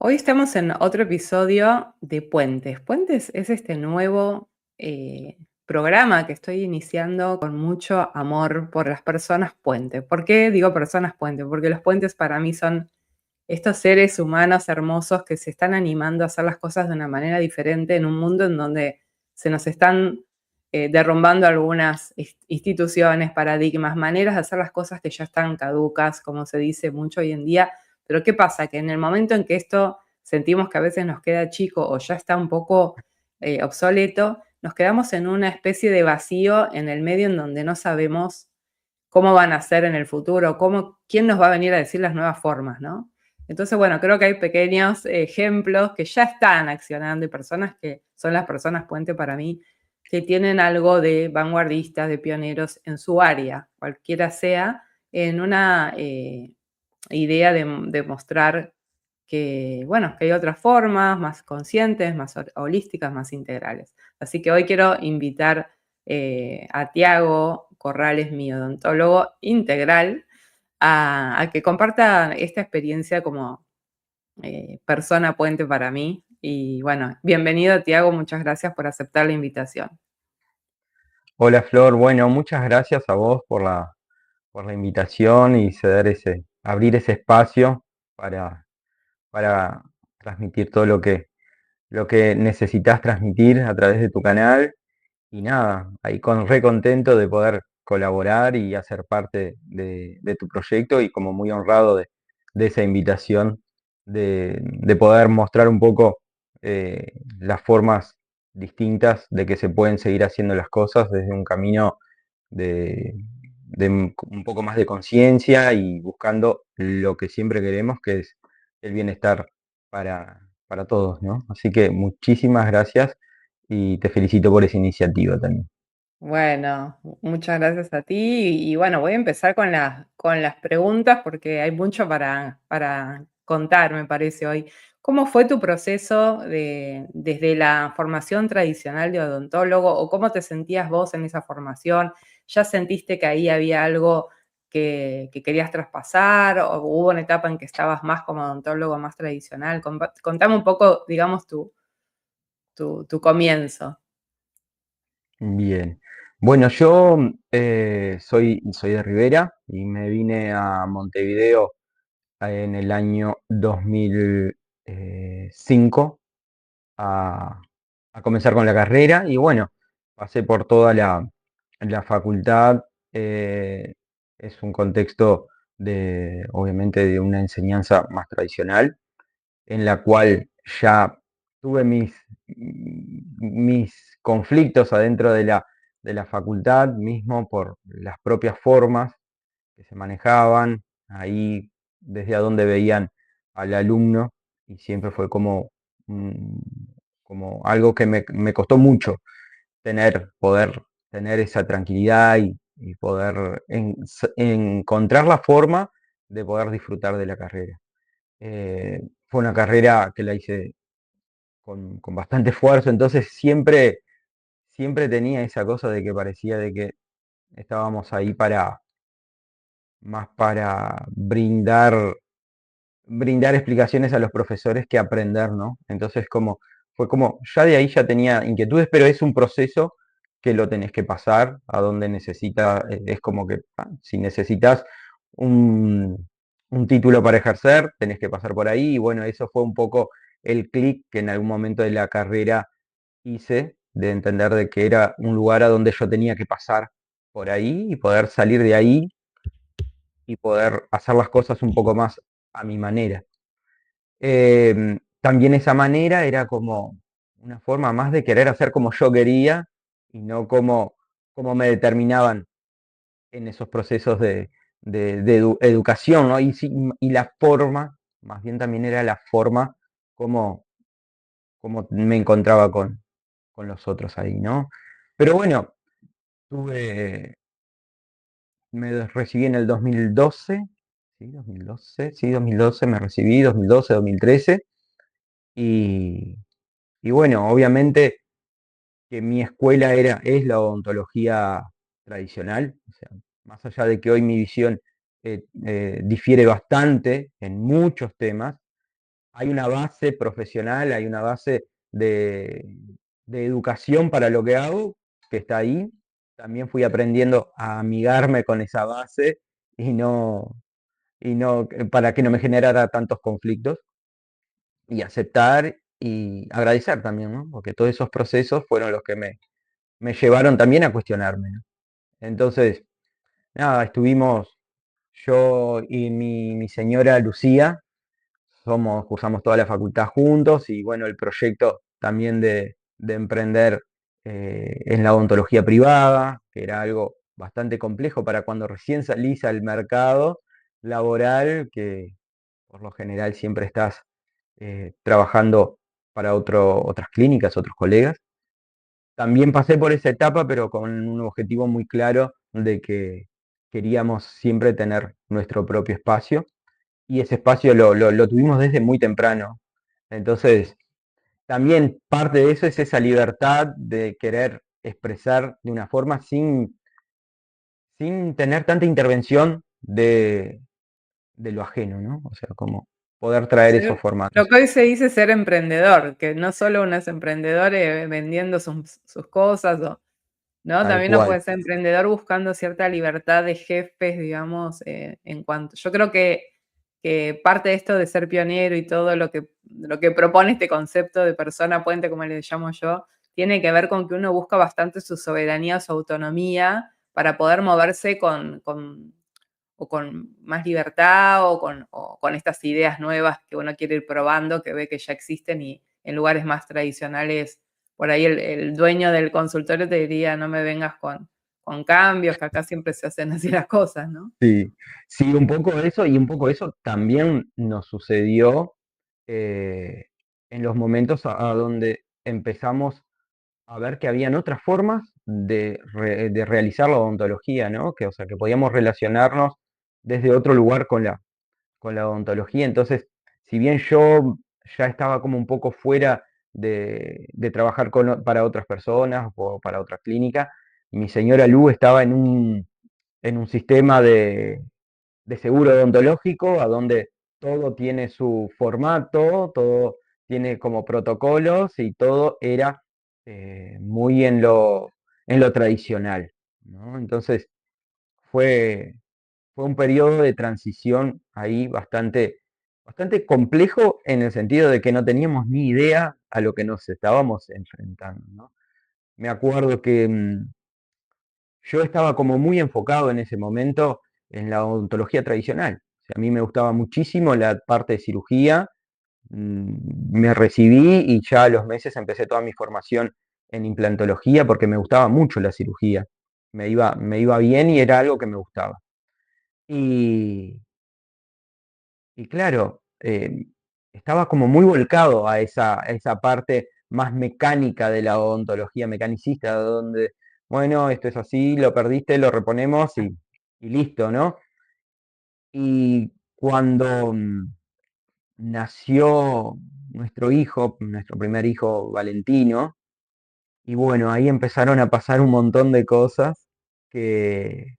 Hoy estamos en otro episodio de Puentes. Puentes es este nuevo programa que estoy iniciando con mucho amor por las personas puente. ¿Por qué digo personas puente? Porque los puentes para mí son estos seres humanos hermosos que se están animando a hacer las cosas de una manera diferente en un mundo en donde se nos están derrumbando algunas instituciones, paradigmas, maneras de hacer las cosas que ya están caducas, como se dice mucho hoy en día. Pero ¿qué pasa? Que en el momento en que esto sentimos que a veces nos queda chico o ya está un poco obsoleto, nos quedamos en una especie de vacío en el medio en donde no sabemos cómo van a ser en el futuro, quién nos va a venir a decir las nuevas formas, ¿no? Entonces, bueno, creo que hay pequeños ejemplos que ya están accionando y personas que son las personas puente para mí, que tienen algo de vanguardistas, de pioneros en su área, cualquiera sea, en una idea de mostrar que, bueno, que hay otras formas más conscientes, más holísticas, más integrales. Así que hoy quiero invitar a Tiago Corrales, mi odontólogo integral, a que comparta esta experiencia como persona puente para mí. Y bueno, bienvenido Tiago, muchas gracias por aceptar la invitación. Hola Flor, bueno, muchas gracias a vos por la invitación y abrir ese espacio para, para transmitir todo lo que necesitas transmitir a través de tu canal. Y nada, ahí re contento de poder colaborar y hacer parte de tu proyecto y como muy honrado de esa invitación de poder mostrar un poco las formas distintas de que se pueden seguir haciendo las cosas desde un camino de, de un poco más de conciencia y buscando lo que siempre queremos, que es el bienestar para todos, ¿no? Así que muchísimas gracias y te felicito por esa iniciativa también. Bueno, muchas gracias a ti. Y bueno, voy a empezar con las preguntas porque hay mucho para contar, me parece hoy. ¿Cómo fue tu proceso desde la formación tradicional de odontólogo o cómo te sentías vos en esa formación? ¿Ya sentiste que ahí había algo que querías traspasar o hubo una etapa en que estabas más como odontólogo más tradicional? Contame un poco, digamos, tu comienzo. Bien. Bueno, yo soy de Rivera y me vine a Montevideo en el año 2005 a, a comenzar con la carrera y bueno, pasé por toda la facultad. eh, es un contexto obviamente, de una enseñanza más tradicional en la cual ya tuve mis conflictos adentro de la facultad mismo por las propias formas que se manejaban, ahí desde a donde veían al alumno, y siempre fue mm, como algo que me costó mucho poder tener esa tranquilidad y poder encontrar la forma de poder disfrutar de la carrera. Fue una carrera que la hice con bastante esfuerzo, entonces siempre tenía esa cosa de que parecía de que estábamos ahí más para brindar explicaciones a los profesores que aprender, ¿no? Entonces fue como, ya de ahí ya tenía inquietudes, pero es un proceso que lo tenés que pasar a donde es como que si necesitas un título para ejercer, tenés que pasar por ahí, y bueno, eso fue un poco el clic que en algún momento de la carrera hice, de entender de que era un lugar a donde yo tenía que pasar por ahí y poder salir de ahí y poder hacer las cosas un poco más a mi manera. También esa manera era como una forma más de querer hacer como yo quería y no como me determinaban en esos procesos de educación, ¿no? Y la forma, más bien también era la forma como, como me encontraba con los otros ahí, ¿no? Pero bueno, tuve, me recibí en el 2012, ¿sí? 2012, sí, 2012 me recibí, 2012, 2013, y, y bueno, obviamente que mi escuela es la odontología tradicional, o sea, más allá de que hoy mi visión difiere bastante en muchos temas, hay una base profesional, hay una base de, de educación para lo que hago, que está ahí. También fui aprendiendo a amigarme con esa base y no para que no me generara tantos conflictos y aceptar y agradecer también, ¿no? Porque todos esos procesos fueron los que me llevaron también a cuestionarme, ¿no? Entonces, nada, estuvimos yo y mi señora Lucía, cursamos toda la facultad juntos y bueno, el proyecto también de emprender en la odontología privada, que era algo bastante complejo para cuando recién salís al mercado laboral, que por lo general siempre estás trabajando para otras clínicas, otros colegas. También pasé por esa etapa, pero con un objetivo muy claro de que queríamos siempre tener nuestro propio espacio y ese espacio lo tuvimos desde muy temprano. Entonces, también parte de eso es esa libertad de querer expresar de una forma sin tener tanta intervención de lo ajeno, ¿no? O sea, como poder traer esos Lo formatos. que hoy se dice ser emprendedor, que no solo uno es emprendedor vendiendo sus cosas, ¿no? Tal También uno cual. puede ser emprendedor buscando cierta libertad de jefes, digamos, en cuanto. Yo creo que parte de esto de ser pionero y todo lo que propone este concepto de persona puente, como le llamo yo, tiene que ver con que uno busca bastante su soberanía, su autonomía para poder moverse con más libertad o con estas ideas nuevas que uno quiere ir probando, que ve que ya existen y en lugares más tradicionales, por ahí el dueño del consultorio te diría, no me vengas con cambios, que acá siempre se hacen así las cosas, ¿no? Sí, sí, un poco eso y un poco eso también nos sucedió eh, en los momentos a donde empezamos a ver que habían otras formas de realizar la odontología, ¿no? Que, o sea, que podíamos relacionarnos desde otro lugar con la odontología. Entonces, si bien yo ya estaba como un poco fuera de trabajar para otras personas o para otra clínica, mi señora Lu estaba en un sistema de seguro odontológico, a donde todo tiene su formato, todo tiene como protocolos y todo era muy en lo tradicional, ¿no? Entonces fue, fue un periodo de transición ahí bastante complejo en el sentido de que no teníamos ni idea a lo que nos estábamos enfrentando, ¿no? Me acuerdo que yo estaba como muy enfocado en ese momento en la odontología tradicional. O sea, a mí me gustaba muchísimo la parte de cirugía. Me recibí y ya a los meses empecé toda mi formación en implantología porque me gustaba mucho la cirugía. Me iba bien y era algo que me gustaba. Y, y claro, estaba como muy volcado a esa parte más mecánica de la odontología mecanicista, donde, bueno, esto es así, lo perdiste, lo reponemos y listo, ¿no? Y cuando nació nuestro hijo, nuestro primer hijo, Valentino, y bueno, ahí empezaron a pasar un montón de cosas que,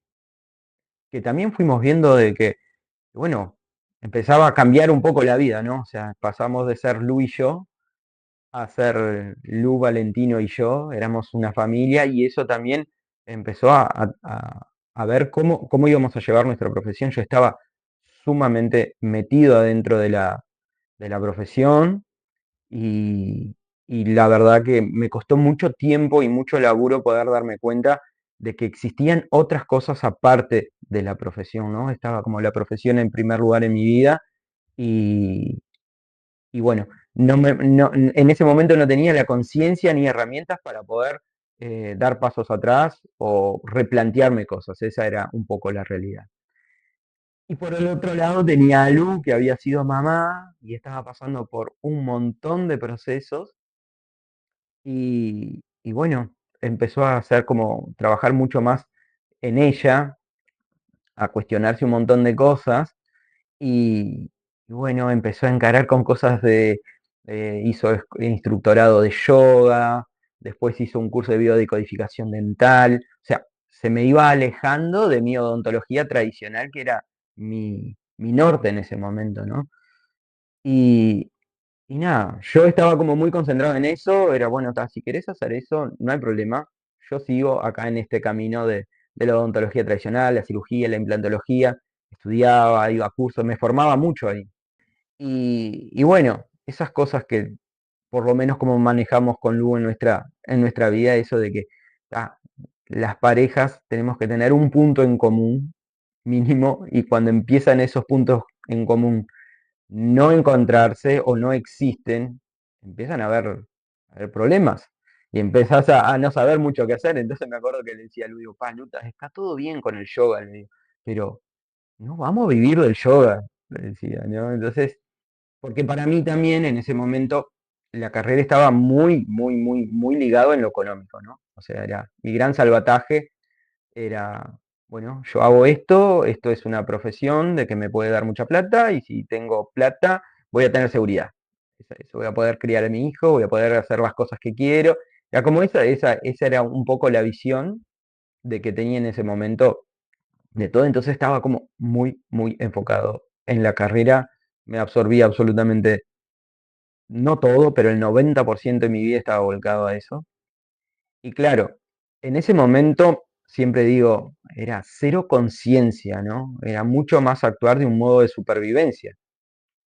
que también fuimos viendo de que, bueno, empezaba a cambiar un poco la vida, ¿no? O sea, pasamos de ser Lu y yo a ser Lu, Valentino y yo, éramos una familia y eso también empezó a ver cómo íbamos a llevar nuestra profesión. Yo estaba sumamente metido adentro de la profesión y, y la verdad que me costó mucho tiempo y mucho laburo poder darme cuenta de que existían otras cosas aparte de la profesión, ¿no? Estaba como la profesión en primer lugar en mi vida y, y bueno, en ese momento no tenía la conciencia ni herramientas para poder dar pasos atrás o replantearme cosas. Esa era un poco la realidad. Y por el otro lado tenía a Lu, que había sido mamá y estaba pasando por un montón de procesos y bueno, empezó a hacer como trabajar mucho más en ella, a cuestionarse un montón de cosas y bueno, empezó a encarar con cosas hizo instructorado de yoga, después hizo un curso de biodecodificación dental, o sea, se me iba alejando de mi odontología tradicional, que era mi norte en ese momento, ¿no? Y nada, yo estaba como muy concentrado en eso, era bueno, si querés hacer eso, no hay problema. Yo sigo acá en este camino de la odontología tradicional, la cirugía, la implantología, estudiaba, iba a cursos, me formaba mucho ahí. Y bueno, esas cosas que por lo menos como manejamos con Lu en nuestra vida, eso de que ah, las parejas tenemos que tener un punto en común mínimo y cuando empiezan esos puntos en común no encontrarse o no existen, empiezan a haber problemas y empezás a no saber mucho qué hacer. Entonces me acuerdo que le decía a Lu, digo, Luta, está todo bien con el yoga, le digo, pero no vamos a vivir del yoga, le decía, ¿no? Entonces porque para mí también en ese momento la carrera estaba muy ligado en lo económico, ¿no? O sea, era mi gran salvataje era, bueno, yo hago esto, esto es una profesión de que me puede dar mucha plata y si tengo plata voy a tener seguridad. Voy a poder criar a mi hijo, voy a poder hacer las cosas que quiero. Ya como esa era un poco la visión de que tenía en ese momento de todo, entonces estaba como muy enfocado en la carrera, me absorbía absolutamente no todo, pero el 90% de mi vida estaba volcado a eso. Y claro, en ese momento, siempre digo, era cero conciencia, ¿no? Era mucho más actuar de un modo de supervivencia,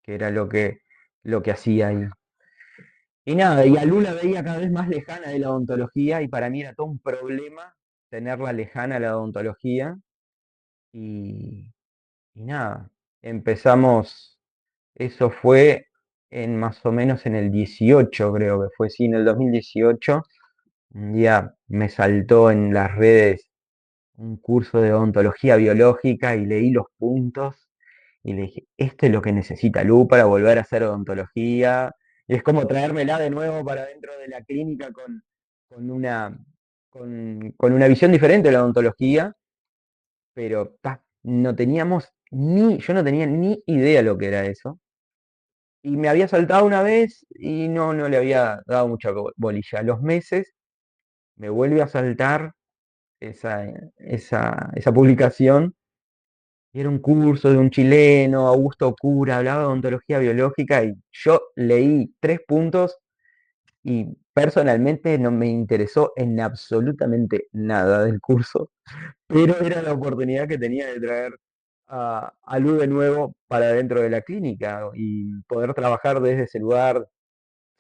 que era lo que hacía ahí. Y nada, y a Lula veía cada vez más lejana de la odontología y para mí era todo un problema tenerla lejana a la odontología. Y, y nada, empezamos, eso fue en más o menos en el 18, creo que fue, sí, en el 2018. Un día me saltó en las redes un curso de odontología biológica y leí los puntos y le dije, esto es lo que necesita Lu para volver a hacer odontología. Y es como traérmela de nuevo para dentro de la clínica con una, con una visión diferente de la odontología, pero no teníamos yo no tenía ni idea lo que era eso. Y me había saltado una vez y no le había dado mucha bolilla. A los meses me vuelve a saltar esa, esa publicación. Y era un curso de un chileno, Augusto Cura, hablaba de ontología biológica y yo leí 3 puntos y personalmente no me interesó en absolutamente nada del curso, pero era la oportunidad que tenía de traer a Lu de nuevo para dentro de la clínica y poder trabajar desde ese lugar,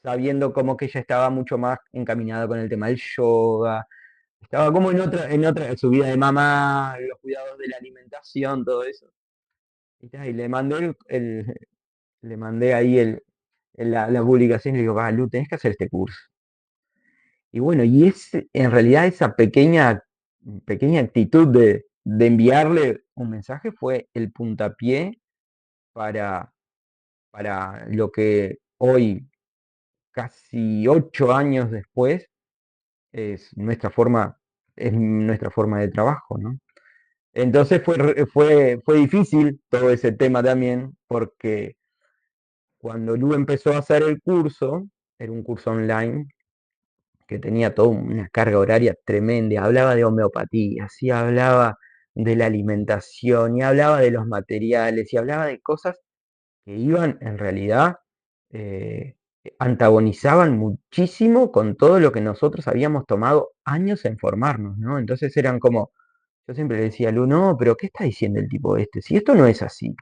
sabiendo como que ella estaba mucho más encaminada con el tema del yoga, estaba como en otra, su vida de mamá, los cuidados de la alimentación, todo eso. Y le mandé le mandé ahí la publicación y le digo, va, Lu, tenés que hacer este curso. Y bueno, en realidad esa pequeña actitud de enviarle un mensaje fue el puntapié para, para lo que hoy, casi 8 años después, es es nuestra forma de trabajo, ¿no? Entonces fue difícil todo ese tema también, porque cuando Lu empezó a hacer el curso, era un curso online que tenía toda una carga horaria tremenda, hablaba de homeopatía, sí, hablaba de la alimentación, y hablaba de los materiales, y hablaba de cosas que iban en realidad, eh, antagonizaban muchísimo con todo lo que nosotros habíamos tomado años en formarnos, ¿no? Entonces eran como, yo siempre le decía a Lu, no, pero ¿qué está diciendo el tipo este? Si esto no es así,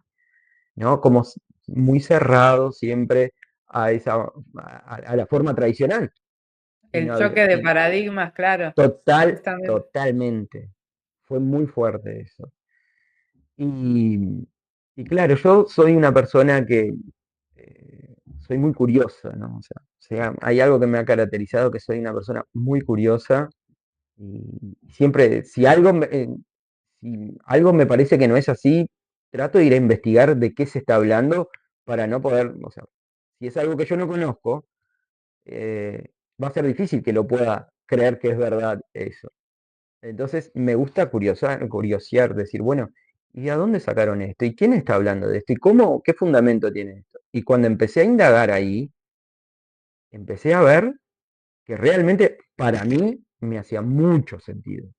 ¿no? Como muy cerrado siempre a la forma tradicional. Y El no, choque de paradigmas, claro, justamente. totalmente. Fue muy fuerte eso. Y, y claro, yo soy una persona que soy muy curiosa, ¿no? O sea, hay algo que me ha caracterizado que soy una persona muy curiosa y siempre, si algo me parece que no es así, trato de ir a investigar de qué se está hablando para no poder, o sea, si es algo que yo no conozco, va a ser difícil que lo pueda creer que es verdad eso. Entonces me gusta curiosear, decir, bueno, ¿y a dónde sacaron esto? ¿Y quién está hablando de esto? ¿Y qué fundamento tiene esto? Y cuando empecé a indagar ahí, empecé a ver que realmente para mí me hacía mucho sentido,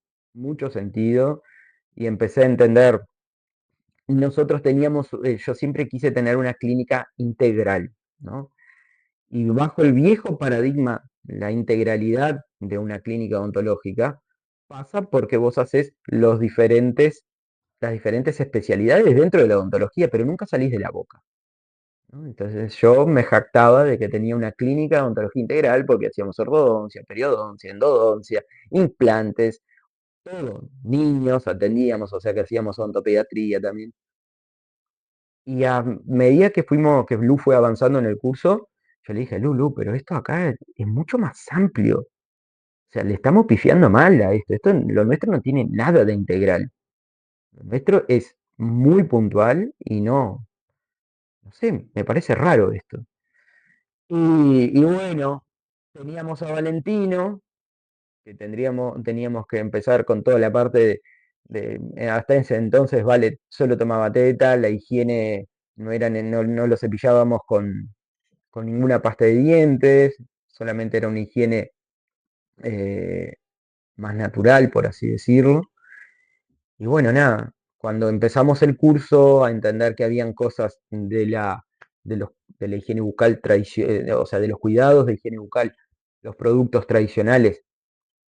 y empecé a entender, yo siempre quise tener una clínica integral, ¿no? Y bajo el viejo paradigma, la integralidad de una clínica odontológica pasa porque vos haces las diferentes especialidades dentro de la odontología, pero nunca salís de la boca, ¿no? Entonces yo me jactaba de que tenía una clínica de odontología integral porque hacíamos ortodoncia, periodoncia, endodoncia, implantes, todo. Niños atendíamos, o sea que hacíamos odontopediatría también. Y a medida que Lu fue avanzando en el curso, yo le dije, Lu, pero esto acá es mucho más amplio. O sea, le estamos pifiando mal a esto. Lo nuestro no tiene nada de integral. Lo nuestro es muy puntual y no sé, me parece raro esto. Y bueno, teníamos a Valentino, que teníamos que empezar con toda la parte hasta ese entonces, Vale solo tomaba teta, la higiene no lo cepillábamos con ninguna pasta de dientes, solamente era una higiene eh, más natural, por así decirlo. Y bueno, nada, cuando empezamos el curso a entender que habían cosas de la higiene bucal, o sea, de los cuidados de higiene bucal, los productos tradicionales,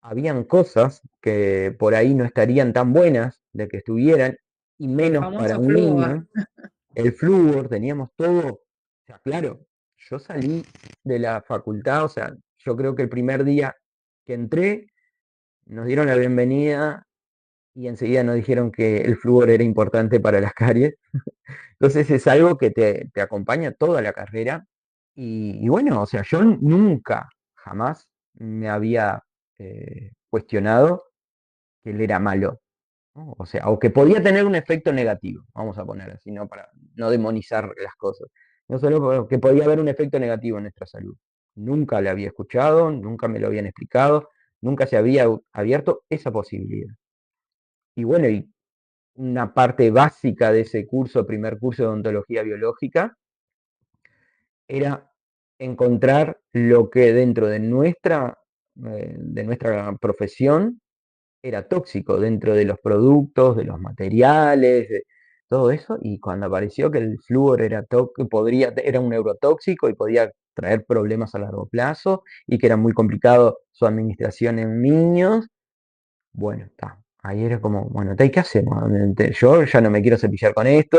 habían cosas que por ahí no estarían tan buenas de que estuvieran, y El menos para famoso un flúor. niño. El flúor, teníamos todo. O sea, claro, yo salí de la facultad, o sea, yo creo que el primer día que entré, nos dieron la bienvenida y enseguida nos dijeron que el flúor era importante para las caries. Entonces es algo que te acompaña toda la carrera. Y bueno, o sea, yo nunca, jamás me había cuestionado que él era malo, ¿no? O sea, o que podía tener un efecto negativo, vamos a poner así, ¿no? Para no demonizar las cosas. No solo que podía haber un efecto negativo en nuestra salud. Nunca le había escuchado, nunca me lo habían explicado, nunca se había abierto esa posibilidad. Y bueno, y una parte básica de ese curso, primer curso de odontología biológica, era encontrar lo que dentro de nuestra profesión era tóxico, dentro de los productos, de los materiales, de todo eso. Y cuando apareció que el flúor era un neurotóxico y podía traer problemas a largo plazo y que era muy complicado su administración en niños, bueno, está. Ahí era como, bueno, ¿qué hacemos? Yo ya no me quiero cepillar con esto,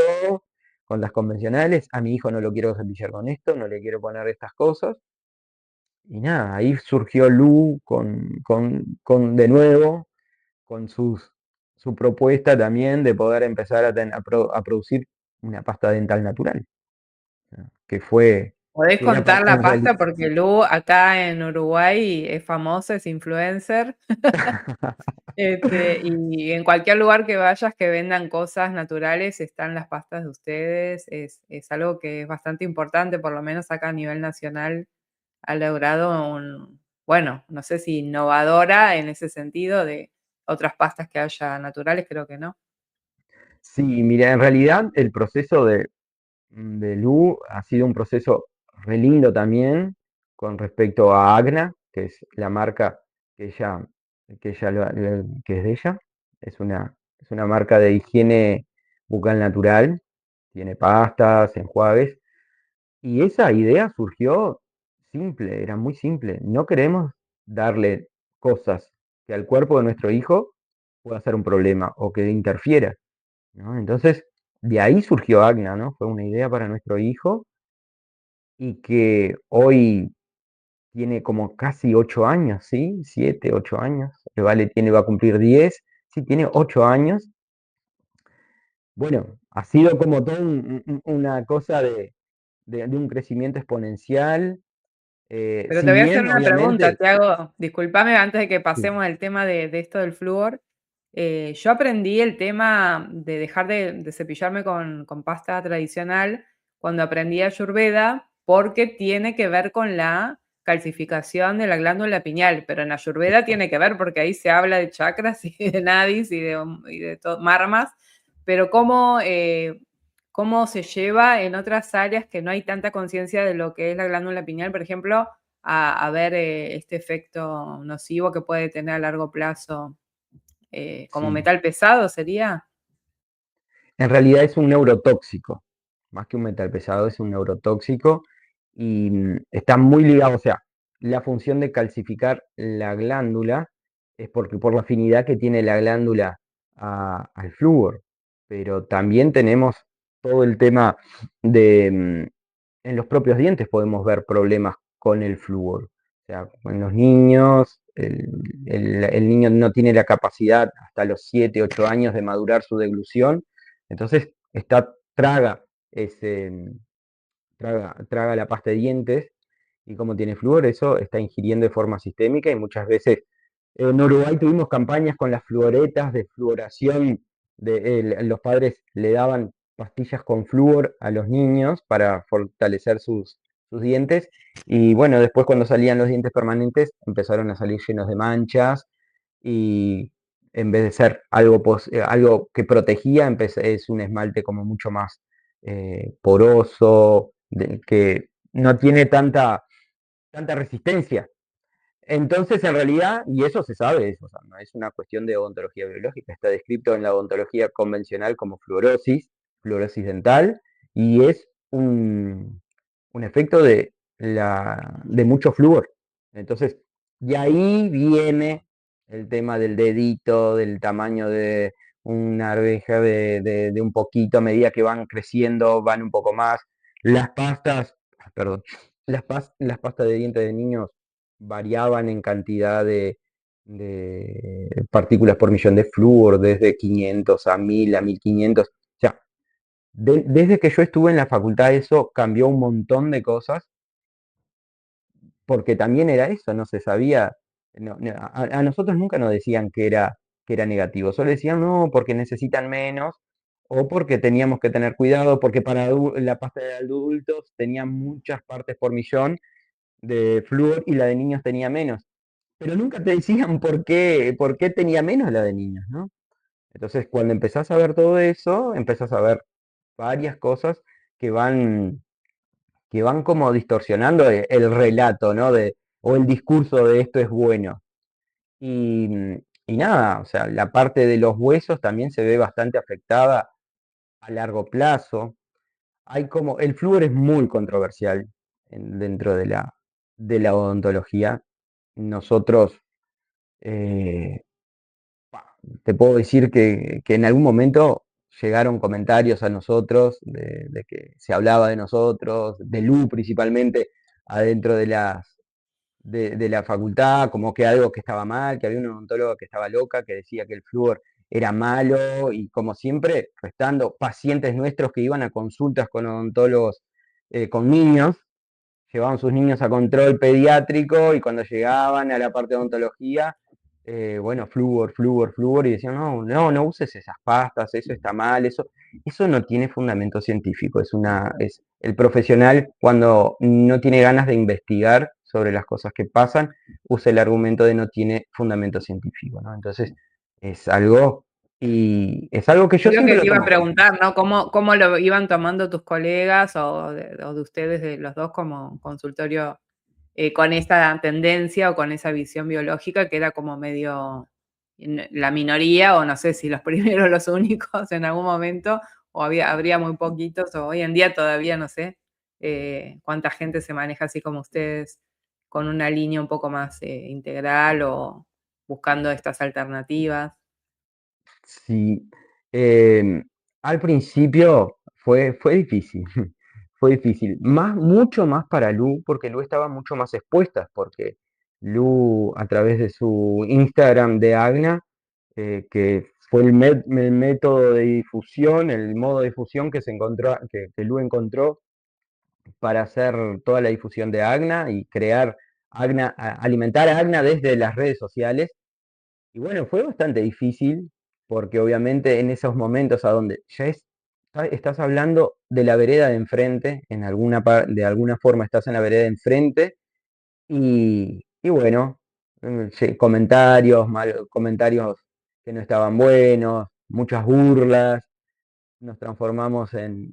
con las convencionales, a mi hijo no lo quiero cepillar con esto, no le quiero poner estas cosas. Y nada, ahí surgió Lu de nuevo, con su propuesta también de poder empezar a producir una pasta dental natural, ¿no? Que fue, Podés que era contar la en pasta realidad, porque Lu acá en Uruguay es famosa, es influencer. Y en cualquier lugar que vayas que vendan cosas naturales, están las pastas de ustedes. Es algo que es bastante importante, por lo menos acá a nivel nacional ha logrado bueno, no sé si innovadora en ese sentido de otras pastas que haya naturales, creo que no. sí, mira, en realidad el proceso de Lu ha sido un proceso re lindo también con respecto a Agna, que es la marca que ella, que es de ella. Es una marca de higiene bucal natural, tiene pastas, enjuagues, y esa idea surgió simple, era muy simple. No queremos darle cosas que al cuerpo de nuestro hijo pueda ser un problema o que interfiera, ¿no? Entonces, de ahí surgió Agna, ¿no? Fue una idea para nuestro hijo y que hoy tiene como casi 8 años, ¿sí? 7, 8 años. El Vale va a cumplir 10, sí, tiene 8 años. Bueno, ha sido como toda una cosa de un crecimiento exponencial. Pero te Si voy a hacer bien, una pregunta, obviamente, te hago, discúlpame antes de que sí, pasemos al tema de esto del flúor. Yo aprendí el tema de dejar de cepillarme con pasta tradicional cuando aprendí Ayurveda, porque tiene que ver con la calcificación de la glándula pineal, pero en Ayurveda tiene que ver porque ahí se habla de chakras y de nadis y de marmas, pero cómo se lleva en otras áreas que no hay tanta conciencia de lo que es la glándula pineal, por ejemplo, a ver este efecto nocivo que puede tener a largo plazo, como sí. metal pesado, ¿sería? En realidad es un neurotóxico, más que un metal pesado, es un neurotóxico y está muy ligado, o sea, la función de calcificar la glándula es porque por la afinidad que tiene la glándula al flúor, pero también tenemos todo el tema de, en los propios dientes podemos ver problemas con el flúor. O sea, en los niños, el niño no tiene la capacidad hasta los 7, 8 años de madurar su deglución, entonces traga ese, traga la pasta de dientes y como tiene flúor, eso está ingiriendo de forma sistémica y muchas veces en Uruguay tuvimos campañas con las fluoretas de fluoración, los padres le daban pastillas con flúor a los niños para fortalecer sus dientes y bueno, después cuando salían los dientes permanentes empezaron a salir llenos de manchas y en vez de ser algo que protegía, es un esmalte como mucho más poroso, que no tiene tanta resistencia. Entonces, en realidad, y eso se sabe, eso, o sea, no es una cuestión de odontología biológica, está descrito en la odontología convencional como fluorosis dental, y es un efecto de mucho flúor. Entonces, y ahí viene el tema del dedito, del tamaño de una arveja de un poquito, a medida que van creciendo, van un poco más. Las pastas, perdón, las pastas de dientes de niños variaban en cantidad de partículas por millón de flúor, desde 500 a 1000 a 1500. O sea, desde que yo estuve en la facultad eso cambió un montón de cosas, porque también era eso, no se sabía, a nosotros nunca nos decían que era negativo, solo decían no, porque necesitan menos, o porque teníamos que tener cuidado, porque para la pasta de adultos tenía muchas partes por millón de flúor y la de niños tenía menos. Pero nunca te decían por qué tenía menos la de niños, ¿no? Entonces, cuando empezás a ver todo eso, empezás a ver varias cosas que van, que van como distorsionando el relato, ¿no? O el discurso de esto es bueno. Y, y nada, o sea, la parte de los huesos también se ve bastante afectada a largo plazo. El flúor es muy controversial dentro de la odontología. Nosotros, eh, te puedo decir que en algún momento llegaron comentarios a nosotros de que se hablaba de nosotros, de Lu principalmente, adentro de la facultad, como que algo que estaba mal, que había una odontóloga que estaba loca, que decía que el flúor era malo, y como siempre, restando pacientes nuestros que iban a consultas con odontólogos con niños, llevaban sus niños a control pediátrico y cuando llegaban a la parte de odontología, bueno, flúor, flúor, flúor, y decían, no, no, no uses esas pastas, eso está mal, eso no tiene fundamento científico, es el profesional cuando no tiene ganas de investigar sobre las cosas que pasan, usa el argumento de no tiene fundamento científico, ¿no? Entonces, es algo, y es algo que yo Es lo que siempre te lo iba a tomo con preguntar, ¿no? ¿Cómo lo iban tomando tus colegas o de ustedes, de los dos, como consultorio, con esta tendencia o con esa visión biológica que era como medio la minoría, o no sé si los primeros o los únicos en algún momento, o habría muy poquitos, o hoy en día todavía no sé cuánta gente se maneja así como ustedes, con una línea un poco más integral o buscando estas alternativas? Sí, al principio fue difícil, fue difícil, mucho más para Lu, porque Lu estaba mucho más expuesta, porque Lu a través de su Instagram de Agna, que fue el método de difusión, el modo de difusión que se encontró, que Lu encontró para hacer toda la difusión de Agna y crear alimentar a Agna desde las redes sociales. Y bueno, fue bastante difícil porque obviamente en esos momentos a donde estás hablando de la vereda de enfrente, de alguna forma estás en la vereda de enfrente y bueno, sí, comentarios que no estaban buenos, muchas burlas, nos transformamos en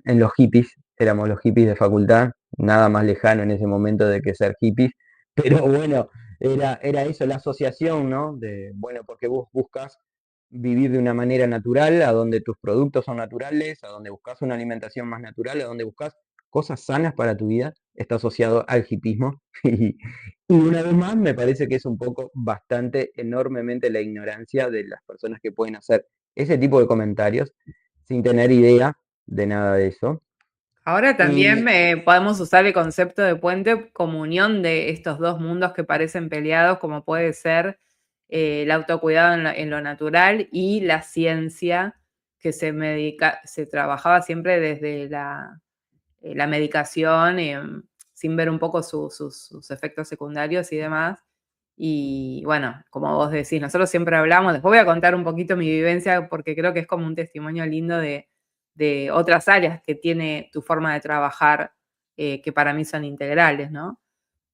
los hippies, éramos los hippies de facultad, nada más lejano en ese momento de que ser hippies, pero bueno, era eso, la asociación, ¿no? Bueno, porque vos buscas vivir de una manera natural, a donde tus productos son naturales, a donde buscas una alimentación más natural, a donde buscas cosas sanas para tu vida, está asociado al hipismo. Y una vez más, me parece que es un poco bastante, enormemente la ignorancia de las personas que pueden hacer ese tipo de comentarios sin tener idea de nada de eso. Ahora también Y podemos usar el concepto de puente como unión de estos dos mundos que parecen peleados, como puede ser el autocuidado en lo natural y la ciencia que se trabajaba siempre desde la medicación, sin ver un poco sus efectos secundarios y demás. Y bueno, como vos decís, nosotros siempre hablamos, después voy a contar un poquito mi vivencia porque creo que es como un testimonio lindo de otras áreas que tiene tu forma de trabajar, que para mí son integrales, ¿no?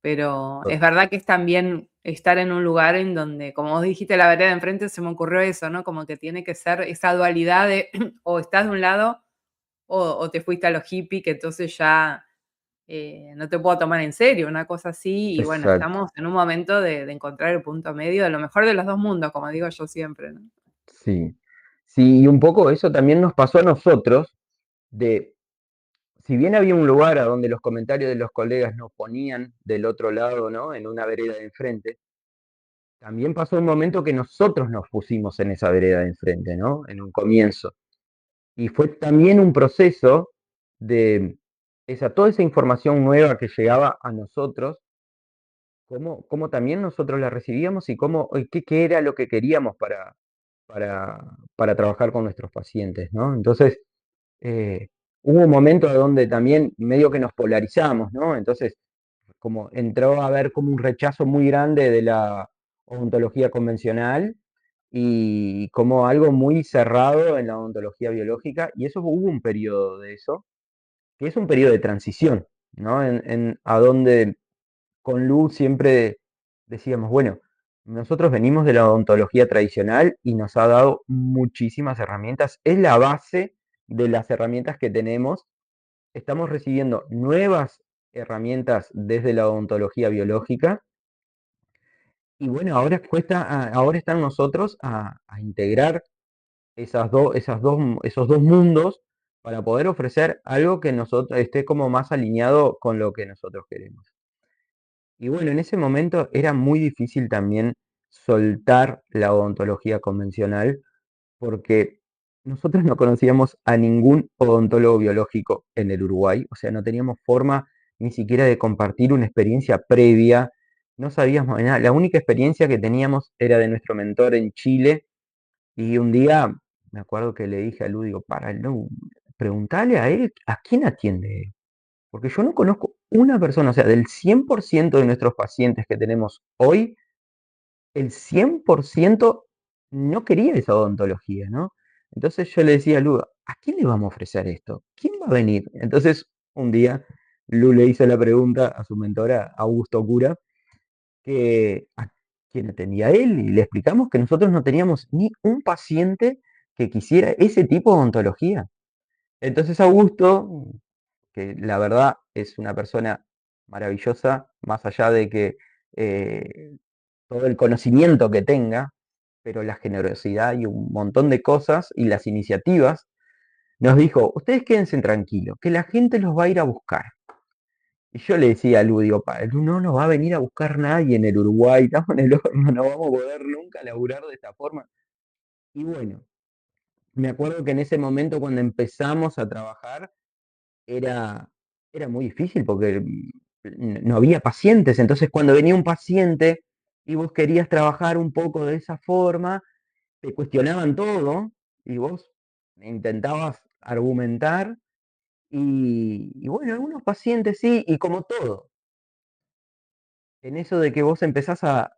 Pero es verdad que es también estar en un lugar en donde, como vos dijiste, la vereda de enfrente, se me ocurrió eso, ¿no? Como que tiene que ser esa dualidad de o estás de un lado o te fuiste a los hippies, que entonces ya no te puedo tomar en serio, una cosa así. Y bueno, exacto, estamos en un momento de encontrar el punto medio de lo mejor de los dos mundos, como digo yo siempre, ¿no? sí. Sí, y un poco eso también nos pasó a nosotros, de, si bien había un lugar a donde los comentarios de los colegas nos ponían del otro lado, ¿no? En una vereda de enfrente, también pasó un momento que nosotros nos pusimos en esa vereda de enfrente, ¿no? En un comienzo. Y fue también un proceso de toda esa información nueva que llegaba a nosotros, cómo también nosotros la recibíamos y qué era lo que queríamos para, para trabajar con nuestros pacientes, ¿no? Entonces, eh, hubo un momento donde también medio que nos polarizamos, ¿no? Entonces, como entró a haber como un rechazo muy grande de la odontología convencional y como algo muy cerrado en la odontología biológica, y eso hubo un periodo de eso, que es un periodo de transición, ¿no? A donde con Lu siempre decíamos, bueno, nosotros venimos de la odontología tradicional y nos ha dado muchísimas herramientas, es la base de las herramientas que tenemos. Estamos recibiendo nuevas herramientas desde la odontología biológica y bueno, ahora están nosotros a integrar esos dos mundos para poder ofrecer algo que nosotros esté como más alineado con lo que nosotros queremos. Y bueno, en ese momento era muy difícil también soltar la odontología convencional porque nosotros no conocíamos a ningún odontólogo biológico en el Uruguay, o sea, no teníamos forma ni siquiera de compartir una experiencia previa, no sabíamos de nada, la única experiencia que teníamos era de nuestro mentor en Chile y un día me acuerdo que le dije a Lu, digo, para, Lu, preguntale a él a quién atiende él, porque yo no conozco una persona, o sea, del 100% de nuestros pacientes que tenemos hoy, el 100% no quería esa odontología, ¿no? Entonces yo le decía a Lu, ¿a quién le vamos a ofrecer esto? ¿Quién va a venir? Entonces un día Lu le hizo la pregunta a su mentora, Augusto Cura, que a quién atendía él y le explicamos que nosotros no teníamos ni un paciente que quisiera ese tipo de odontología. Entonces Augusto, que la verdad es una persona maravillosa, más allá de que eh, todo el conocimiento que tenga, pero la generosidad y un montón de cosas y las iniciativas, nos dijo, ustedes quédense tranquilos, que la gente los va a ir a buscar. Y yo le decía a Lu, digo, Lu no nos va a venir a buscar nadie en el Uruguay, estamos en el horno, no vamos a poder nunca laburar de esta forma. Y bueno, me acuerdo que en ese momento cuando empezamos a trabajar, era, era muy difícil porque no había pacientes. Entonces, cuando venía un paciente y vos querías trabajar un poco de esa forma, te cuestionaban todo y vos intentabas argumentar. Y bueno, algunos pacientes sí, y como todo, en eso de que vos empezás a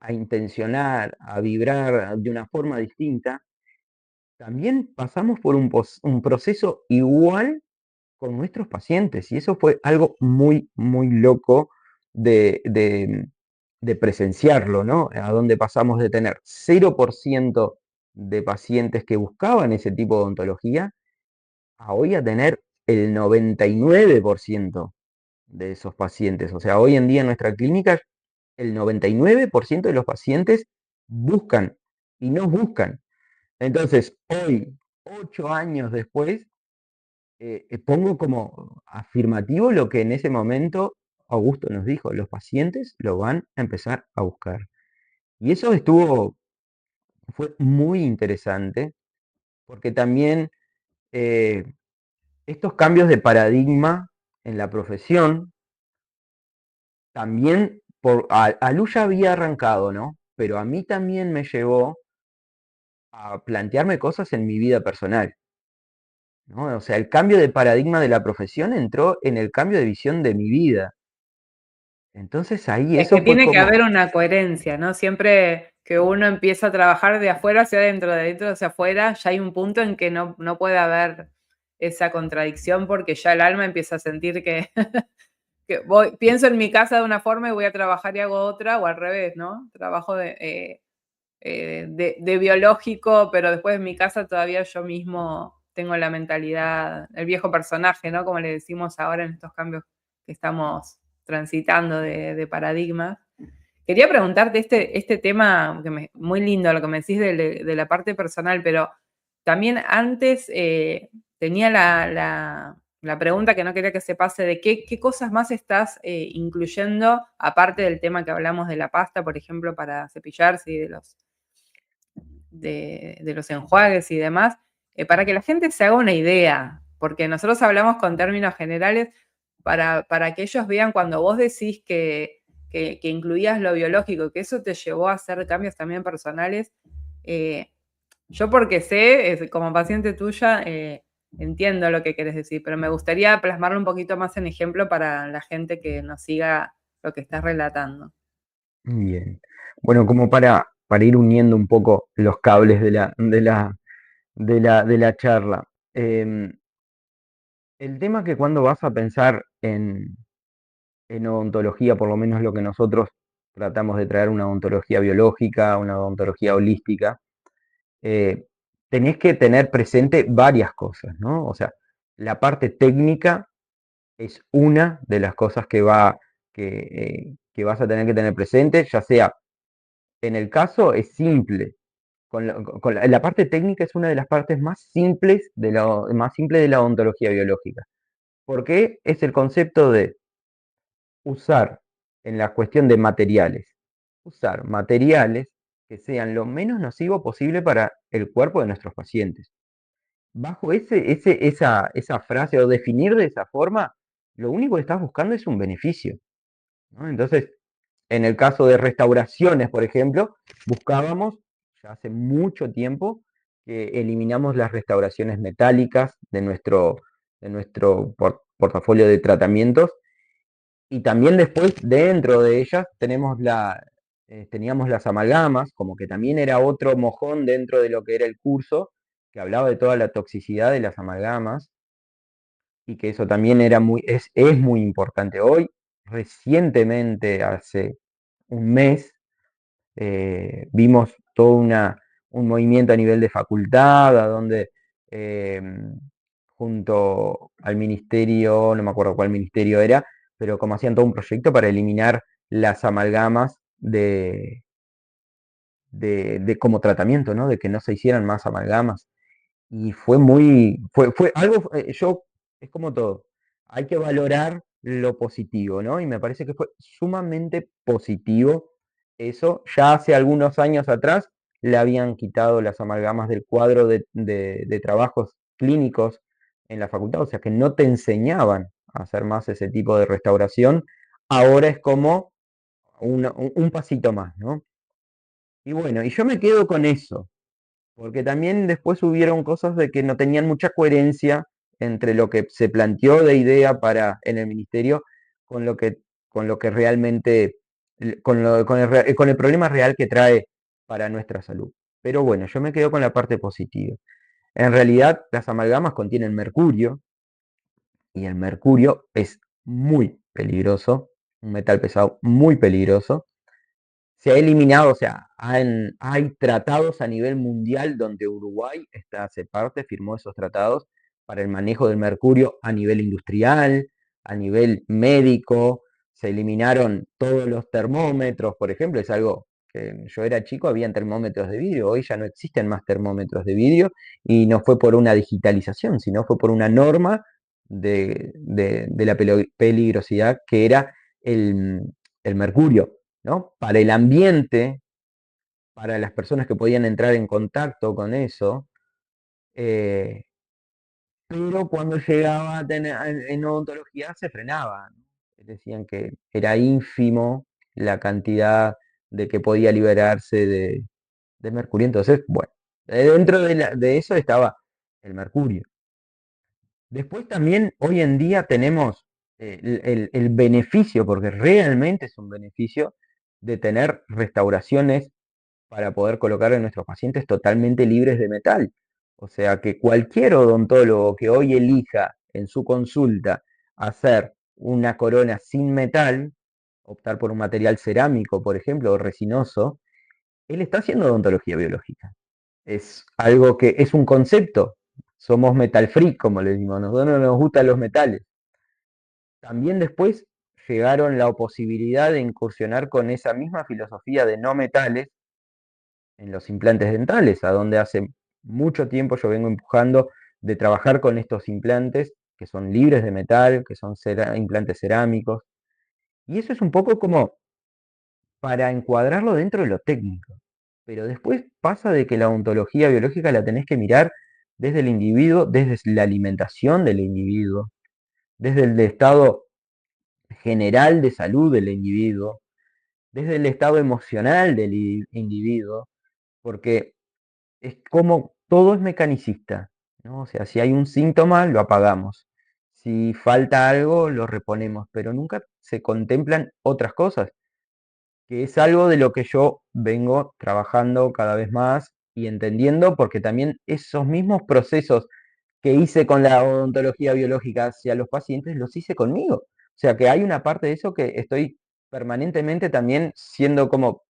intencionar, a vibrar de una forma distinta, también pasamos por un proceso igual con nuestros pacientes. Y eso fue algo muy, muy loco de, de, de presenciarlo, ¿no? A donde pasamos de tener 0% de pacientes que buscaban ese tipo de odontología a hoy a tener el 99% de esos pacientes. O sea, hoy en día en nuestra clínica el 99% de los pacientes buscan y nos buscan. Entonces, hoy, 8 años después, pongo como afirmativo lo que en ese momento Augusto nos dijo, los pacientes lo van a empezar a buscar. Y eso fue muy interesante, porque también eh, estos cambios de paradigma en la profesión, también a Lu ya había arrancado, ¿no? Pero a mí también me llevó a plantearme cosas en mi vida personal, ¿no? O sea, el cambio de paradigma de la profesión entró en el cambio de visión de mi vida. Entonces ahí Es eso que fue tiene que como, haber una coherencia, ¿no? Siempre que uno empieza a trabajar de afuera hacia adentro, de adentro hacia afuera, ya hay un punto en que no puede haber esa contradicción porque ya el alma empieza a sentir que, pienso en mi casa de una forma y voy a trabajar y hago otra, o al revés, ¿no? Trabajo de biológico, pero después en mi casa todavía yo mismo tengo la mentalidad, el viejo personaje, ¿no? Como le decimos ahora en estos cambios que estamos transitando de paradigmas. Quería preguntarte este tema, muy lindo lo que me decís de la parte personal, pero también antes tenía la pregunta que no quería que se pase de qué cosas más estás incluyendo, aparte del tema que hablamos de la pasta, por ejemplo, para cepillarse y de los enjuagues y demás, para que la gente se haga una idea, porque nosotros hablamos con términos generales para que ellos vean cuando vos decís que incluías lo biológico, que eso te llevó a hacer cambios también personales. Yo porque sé, como paciente tuya, entiendo lo que querés decir, pero me gustaría plasmarlo un poquito más en ejemplo para la gente que nos siga lo que estás relatando. bien. Bueno, como para ir uniendo un poco los cables de la charla. em, el tema que cuando vas a pensar en odontología, por lo menos lo que nosotros tratamos de traer, una odontología biológica, una odontología holística, eh, tenés que tener presente varias cosas, ¿no? O sea, la parte técnica es una de las cosas que vas a tener que tener presente, ya sea, en el caso es simple. La parte técnica es una de las partes más simples de la odontología biológica. Porque es el concepto de usar, en la cuestión de materiales, usar materiales que sean lo menos nocivo posible para el cuerpo de nuestros pacientes. Bajo esa frase o definir de esa forma, lo único que estás buscando es un beneficio, ¿no? Entonces, en el caso de restauraciones, por ejemplo, buscábamos ya hace mucho tiempo que eliminamos las restauraciones metálicas de nuestro portafolio de tratamientos, y también después dentro de ellas teníamos las amalgamas, como que también era otro mojón dentro de lo que era el curso, que hablaba de toda la toxicidad de las amalgamas, y que eso también es muy importante hoy. Recientemente, hace un mes, vimos todo un movimiento a nivel de facultad, a donde eh, junto al ministerio, no me acuerdo cuál ministerio era, pero como hacían todo un proyecto para eliminar las amalgamas como tratamiento, ¿no? De que no se hicieran más amalgamas. Y fue algo, es como todo, hay que valorar lo positivo, ¿no? Y me parece que fue sumamente positivo eso. Ya hace algunos años atrás le habían quitado las amalgamas del cuadro de trabajos clínicos en la facultad, o sea que no te enseñaban a hacer más ese tipo de restauración. Ahora es como un pasito más, ¿no? Y bueno, y yo me quedo con eso, porque también después hubieron cosas de que no tenían mucha coherencia entre lo que se planteó de idea en el ministerio con lo que realmente, con el problema real que trae para nuestra salud. Pero bueno, yo me quedo con la parte positiva. En realidad, las amalgamas contienen mercurio, y el mercurio es muy peligroso, un metal pesado muy peligroso. Se ha eliminado, o sea, hay tratados a nivel mundial donde Uruguay hace parte, firmó esos tratados para el manejo del mercurio a nivel industrial, a nivel médico. Se eliminaron todos los termómetros, por ejemplo, es algo que yo era chico, habían termómetros de vidrio, hoy ya no existen más termómetros de vidrio, y no fue por una digitalización, sino fue por una norma de la peligrosidad que era el, el mercurio, ¿no? Para el ambiente, para las personas que podían entrar en contacto con eso, eh, pero cuando llegaba a tener, en odontología se frenaba, ¿no? Decían que era ínfimo la cantidad de que podía liberarse de mercurio. Entonces, bueno, dentro de eso estaba el mercurio. Después también hoy en día tenemos el beneficio, porque realmente es un beneficio, de tener restauraciones para poder colocar en nuestros pacientes totalmente libres de metal. O sea que cualquier odontólogo que hoy elija en su consulta hacer una corona sin metal, optar por un material cerámico, por ejemplo, o resinoso, él está haciendo odontología biológica. Es algo que es un concepto. Somos metal free, como le decimos. A nosotros no nos gustan los metales. También después llegaron la posibilidad de incursionar con esa misma filosofía de no metales en los implantes dentales, a donde hace mucho tiempo yo vengo empujando de trabajar con estos implantes que son libres de metal, que son implantes cerámicos. Y eso es un poco como para encuadrarlo dentro de lo técnico. Pero después pasa de que la ontología biológica la tenés que mirar desde el individuo, desde la alimentación del individuo, desde el estado general de salud del individuo, desde el estado emocional del individuo, porque es como todo es mecanicista, ¿no? O sea, si hay un síntoma, lo apagamos. Si falta algo, lo reponemos, pero nunca se contemplan otras cosas, que es algo de lo que yo vengo trabajando cada vez más y entendiendo, porque también esos mismos procesos que hice con la odontología biológica hacia los pacientes, los hice conmigo. O sea que hay una parte de eso que estoy permanentemente también siendo como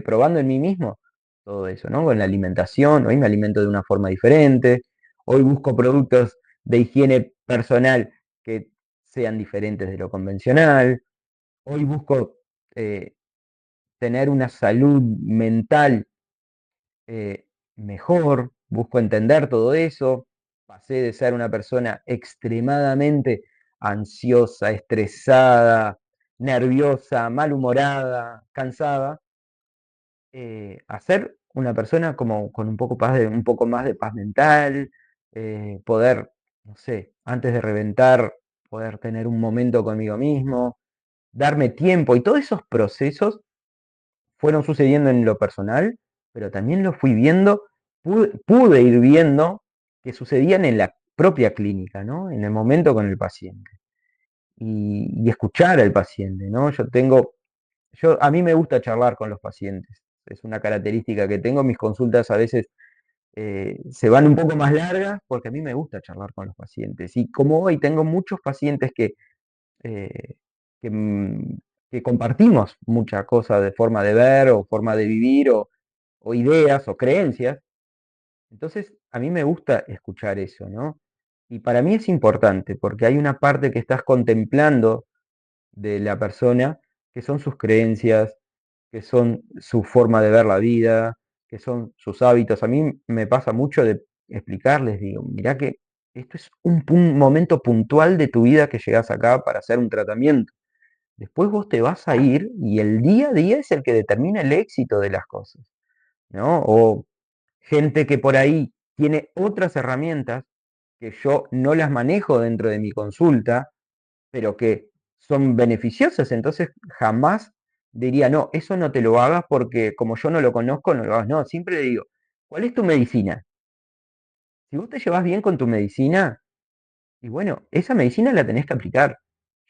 probando en mí mismo todo eso, ¿no? Con la alimentación, hoy me alimento de una forma diferente, hoy busco productos de higiene personal que sean diferentes de lo convencional, hoy busco eh, tener una salud mental eh, mejor, busco entender todo eso, pasé de ser una persona extremadamente ansiosa, estresada, nerviosa, malhumorada, cansada, a ser una persona como con un poco más de paz mental, poder, no sé, antes de reventar, poder tener un momento conmigo mismo, darme tiempo y todos esos procesos fueron sucediendo en lo personal, pero también lo fui viendo, pude ir viendo que sucedían en la propia clínica, ¿no? En el momento con el paciente. Y escuchar al paciente, ¿no? A mí me gusta charlar con los pacientes. Es una característica que tengo. Mis consultas a veces se van un poco más largas porque a mí me gusta charlar con los pacientes. Y como hoy tengo muchos pacientes eh, que, mm, que compartimos muchas cosas de forma de ver o forma de vivir o ideas o creencias. Entonces, a mí me gusta escuchar eso, ¿no? Y para mí es importante porque hay una parte que estás contemplando de la persona que son sus creencias, que son su forma de ver la vida, que son sus hábitos. A mí me pasa mucho de explicarles, digo, mirá que esto es un momento puntual de tu vida que llegas acá para hacer un tratamiento. Después vos te vas a ir y el día a día es el que determina el éxito de las cosas, ¿no? O gente que por ahí tiene otras herramientas que yo no las manejo dentro de mi consulta, pero que son beneficiosas, entonces jamás diría, no, eso no te lo hagas porque como yo no lo conozco, no lo hagas. No, siempre le digo, ¿cuál es tu medicina? Si vos te llevas bien con tu medicina, y bueno, esa medicina la tenés que aplicar.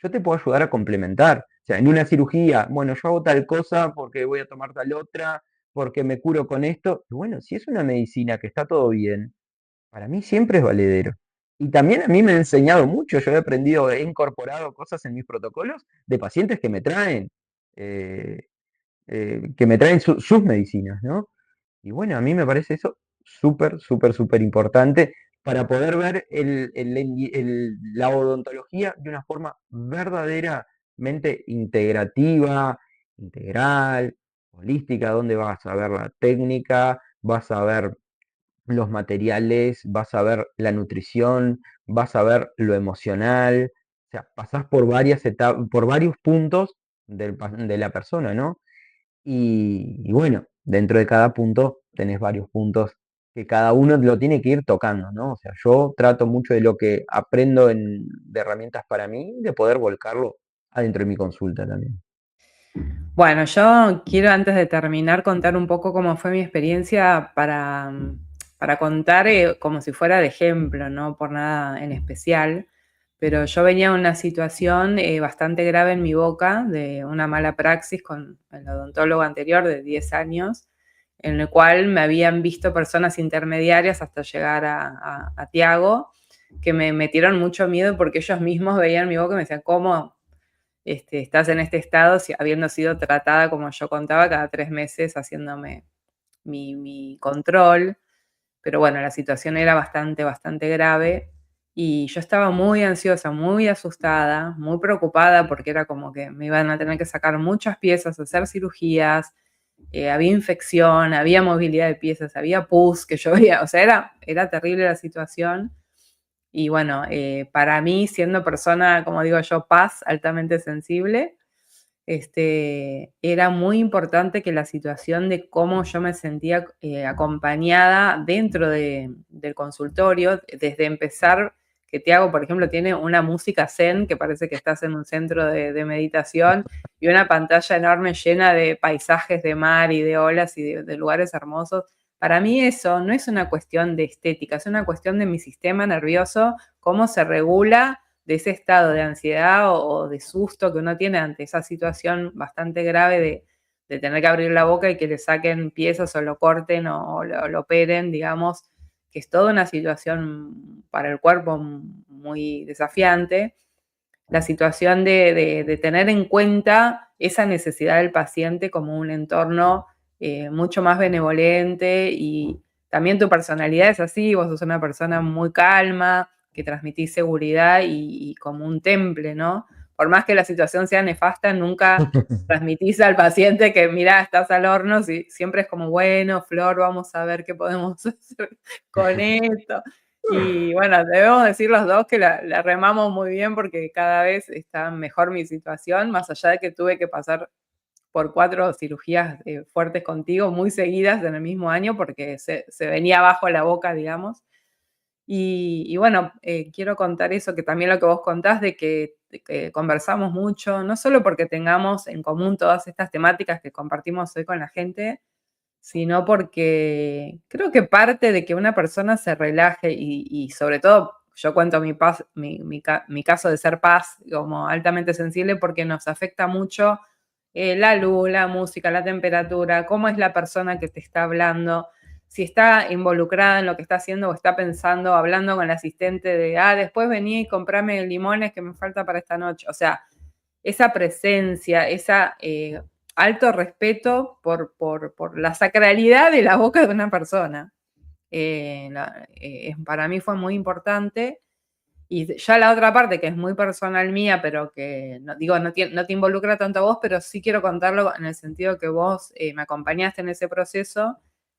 Yo te puedo ayudar a complementar. O sea, en una cirugía, bueno, yo hago tal cosa porque voy a tomar tal otra, porque me curo con esto. Y bueno, si es una medicina que está todo bien, para mí siempre es valedero. Y también a mí me ha enseñado mucho. Yo he aprendido, he incorporado cosas en mis protocolos de pacientes eh, que me traen sus medicinas, ¿no? Y bueno, a mí me parece eso súper, súper, súper importante para poder ver la odontología de una forma verdaderamente integrativa, integral, holística, donde vas a ver la técnica, vas a ver los materiales, vas a ver la nutrición, vas a ver lo emocional, o sea, pasás por varias etapas, por varios puntos de la persona, ¿no? Y bueno, dentro de cada punto tenés varios puntos que cada uno lo tiene que ir tocando, ¿no? O sea, yo trato mucho de lo que aprendo de herramientas para mí, de poder volcarlo adentro de mi consulta también. Bueno, yo quiero antes de terminar contar un poco cómo fue mi experiencia para contar como si fuera de ejemplo, no por nada en especial, pero yo venía de una situación bastante grave en mi boca, de una mala praxis con el odontólogo anterior de 10 años, en el cual me habían visto personas intermediarias hasta llegar a Tiago, que me metieron mucho miedo porque ellos mismos veían mi boca y me decían, ¿cómo? Estás en este estado habiendo sido tratada, como yo contaba, cada 3 meses haciéndome mi control. Pero bueno, la situación era bastante, bastante grave y yo estaba muy ansiosa, muy asustada, muy preocupada porque era como que me iban a tener que sacar muchas piezas, hacer cirugías, había infección, había movilidad de piezas, había pus que yo veía, o sea, era terrible la situación. Y bueno, para mí, siendo persona, como digo yo, paz, altamente sensible, era muy importante que la situación de cómo yo me sentía acompañada dentro del consultorio, desde empezar, que Tiago, por ejemplo, tiene una música zen, que parece que estás en un centro de meditación, y una pantalla enorme llena de paisajes de mar y de olas y de lugares hermosos. Para mí eso no es una cuestión de estética, es una cuestión de mi sistema nervioso, cómo se regula de ese estado de ansiedad o de susto que uno tiene ante esa situación bastante grave de tener que abrir la boca y que le saquen piezas o lo corten o lo operen, digamos, que es toda una situación para el cuerpo muy desafiante. La situación de tener en cuenta esa necesidad del paciente como un entorno mucho más benevolente, y también tu personalidad es así, vos sos una persona muy calma, que transmitís seguridad y como un temple, ¿no? Por más que la situación sea nefasta, nunca transmitís al paciente que, mira, estás al horno, siempre es como, bueno, Flor, vamos a ver qué podemos hacer con esto. Y bueno, debemos decir los dos que la remamos muy bien porque cada vez está mejor mi situación, más allá de que tuve que pasar por 4 cirugías fuertes contigo, muy seguidas en el mismo año, porque se venía abajo la boca, digamos. Y bueno, quiero contar eso, que también lo que vos contás, de que conversamos mucho, no solo porque tengamos en común todas estas temáticas que compartimos hoy con la gente, sino porque creo que parte de que una persona se relaje y sobre todo yo cuento mi caso de ser paz como altamente sensible porque nos afecta mucho la luz, la música, la temperatura, cómo es la persona que te está hablando, si está involucrada en lo que está haciendo o está pensando, hablando con el asistente de, después vení y comprame limones que me falta para esta noche. O sea, esa presencia, esa alto respeto por la sacralidad de la boca de una persona. Para mí fue muy importante. Y ya la otra parte, que es muy personal mía, pero que no, digo, no te involucra tanto a vos, pero sí quiero contarlo en el sentido que vos me acompañaste en ese proceso,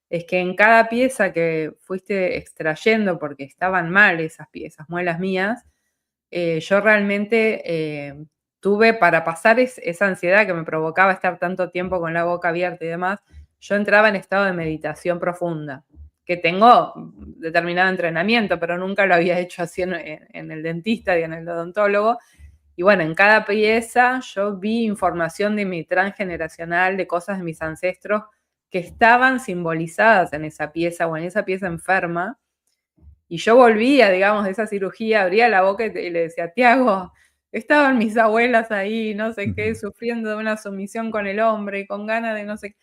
es que en cada pieza que fuiste extrayendo, porque estaban mal esas piezas, muelas mías, yo realmente tuve para pasar esa ansiedad que me provocaba estar tanto tiempo con la boca abierta y demás, yo entraba en estado de meditación profunda, que tengo determinado entrenamiento, pero nunca lo había hecho así en el dentista y en el odontólogo. Y bueno, en cada pieza yo vi información de mi transgeneracional, de cosas de mis ancestros que estaban simbolizadas en esa pieza o en esa pieza enferma. Y yo volvía, digamos, de esa cirugía, abría la boca y le decía, Tiago, estaban mis abuelas ahí, no sé qué, sufriendo de una sumisión con el hombre y con ganas de no sé qué.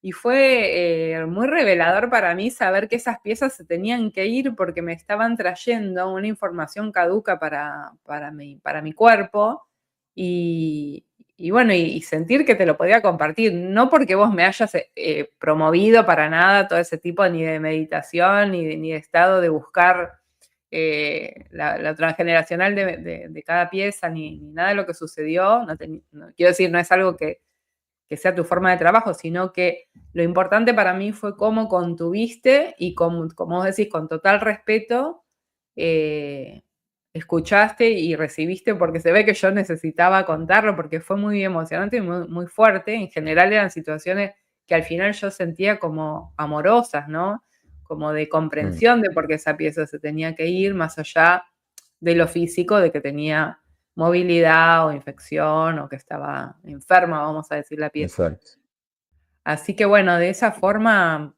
Y fue muy revelador para mí saber que esas piezas se tenían que ir porque me estaban trayendo una información caduca para mi cuerpo. Y bueno, y sentir que te lo podía compartir, no porque vos me hayas promovido para nada todo ese tipo ni de meditación ni de estado de buscar la transgeneracional de cada pieza, ni nada de lo que sucedió. Quiero decir, no es algo que que sea tu forma de trabajo, sino que lo importante para mí fue cómo contuviste y como vos decís, con total respeto, escuchaste y recibiste, porque se ve que yo necesitaba contarlo, porque fue muy emocionante y muy, muy fuerte. En general eran situaciones que al final yo sentía como amorosas, ¿no? Como de comprensión de por qué esa pieza se tenía que ir, más allá de lo físico, de que tenía movilidad o infección o que estaba enferma, vamos a decir, la pieza. Exacto. Así que bueno, de esa forma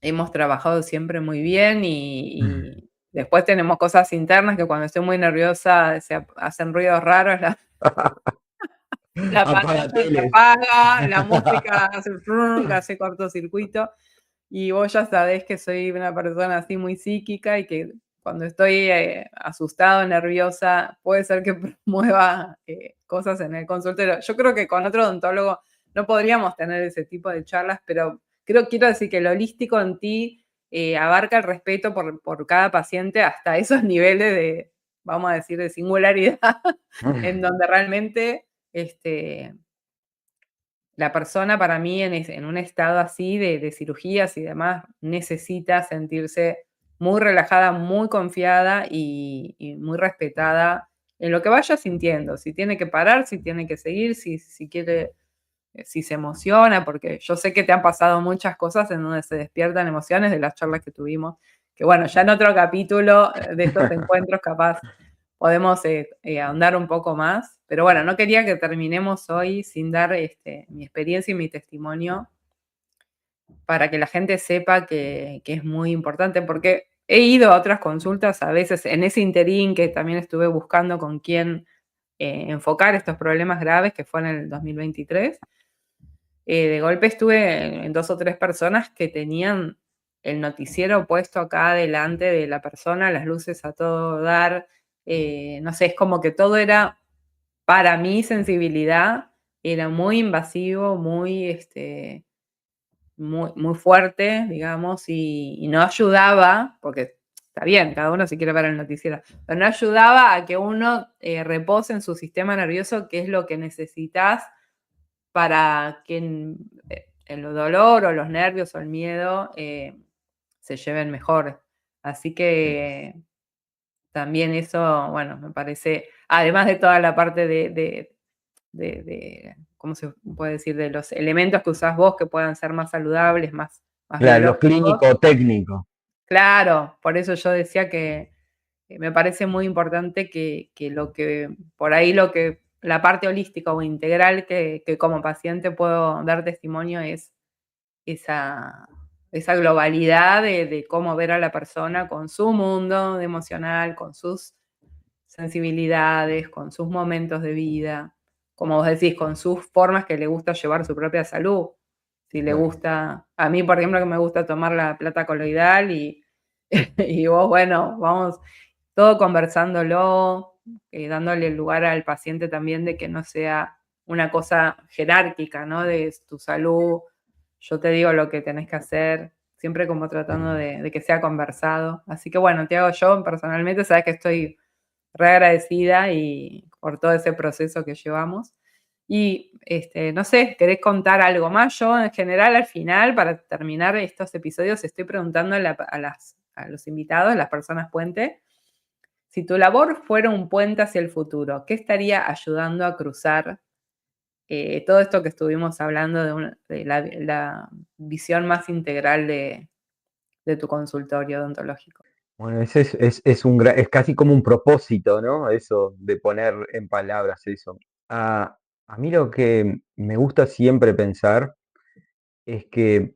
hemos trabajado siempre muy bien y después tenemos cosas internas que cuando estoy muy nerviosa se hacen ruidos raros, la Apaga pantalla se tele. apaga, la música hace, hace cortocircuito. Y vos ya sabés que soy una persona así muy psíquica y que cuando estoy asustada o nerviosa puede ser que promueva cosas en el consultorio. Yo creo que con otro odontólogo no podríamos tener ese tipo de charlas, pero quiero decir que lo holístico en ti abarca el respeto por cada paciente hasta esos niveles de, vamos a decir, de singularidad, en donde realmente la persona para mí en un estado así de cirugías y demás necesita sentirse muy relajada, muy confiada y muy respetada en lo que vaya sintiendo. Si tiene que parar, si tiene que seguir, si quiere, si se emociona, porque yo sé que te han pasado muchas cosas en donde se despiertan emociones de las charlas que tuvimos, que bueno, ya en otro capítulo de estos encuentros capaz podemos ahondar un poco más. Pero bueno, no quería que terminemos hoy sin dar mi experiencia y mi testimonio para que la gente sepa que es muy importante, porque he ido a otras consultas a veces en ese interín que también estuve buscando con quién enfocar estos problemas graves, que fue en el 2023. De golpe estuve en 2 o 3 personas que tenían el noticiero puesto acá delante de la persona, las luces a todo dar, no sé, es como que todo era, para mi sensibilidad, era muy invasivo, muy, muy fuerte, digamos, y no ayudaba, porque está bien, cada uno si quiere ver el noticiero, pero no ayudaba a que uno repose en su sistema nervioso, que es lo que necesitas para que el dolor o los nervios o el miedo se lleven mejor. Así que también eso, bueno, me parece, además de toda la parte ¿cómo se puede decir? De los elementos que usás vos que puedan ser más saludables, más Claro, lo biológicos. clínico técnico. Claro, por eso yo decía que me parece muy importante que lo que, por ahí la parte holística o integral que como paciente puedo dar testimonio es esa, esa globalidad de cómo ver a la persona con su mundo emocional, con sus sensibilidades, con sus momentos de vida, como vos decís, con sus formas que le gusta llevar su propia salud. Si le gusta, a mí por ejemplo que me gusta tomar la plata coloidal y vos, bueno, vamos todo conversándolo, dándole lugar al paciente también de que no sea una cosa jerárquica, ¿no? De tu salud, yo te digo lo que tenés que hacer, siempre como tratando de que sea conversado. Así que bueno, Tiago, yo personalmente sabes que estoy re agradecida y por todo ese proceso que llevamos. Y no sé, ¿querés contar algo más? Yo en general al final, para terminar estos episodios, estoy preguntando a los invitados, las personas puente, si tu labor fuera un puente hacia el futuro, ¿qué estaría ayudando a cruzar todo esto que estuvimos hablando de la visión más integral de tu consultorio odontológico? Bueno, ese es casi como un propósito, ¿no? Eso de poner en palabras eso. A mí lo que me gusta siempre pensar es que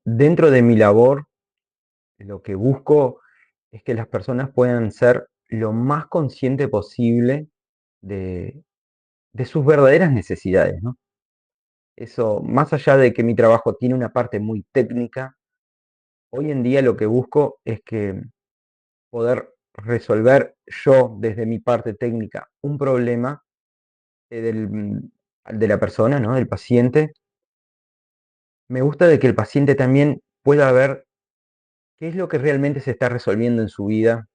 dentro de mi labor, lo que busco es que las personas puedan ser lo más consciente posible de, de sus verdaderas necesidades, ¿no? Eso, más allá de que mi trabajo tiene una parte muy técnica, hoy en día lo que busco es que poder resolver yo desde mi parte técnica un problema de la persona, ¿no? Del paciente. Me gusta de que el paciente también pueda ver qué es lo que realmente se está resolviendo en su vida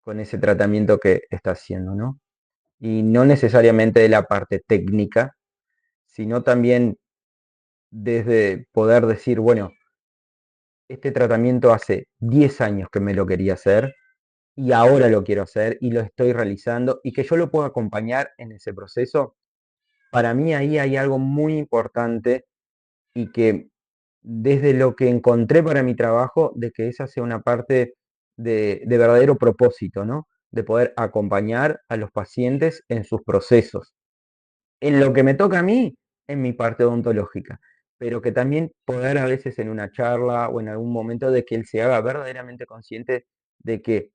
con ese tratamiento que está haciendo, ¿no? Y no necesariamente de la parte técnica, sino también desde poder decir, bueno, este tratamiento hace 10 años que me lo quería hacer y ahora lo quiero hacer y lo estoy realizando y que yo lo puedo acompañar en ese proceso, para mí ahí hay algo muy importante y que desde lo que encontré para mi trabajo, de que esa sea una parte de verdadero propósito, ¿no? De poder acompañar a los pacientes en sus procesos. En lo que me toca a mí, en mi parte odontológica, pero que también poder a veces en una charla o en algún momento de que él se haga verdaderamente consciente de que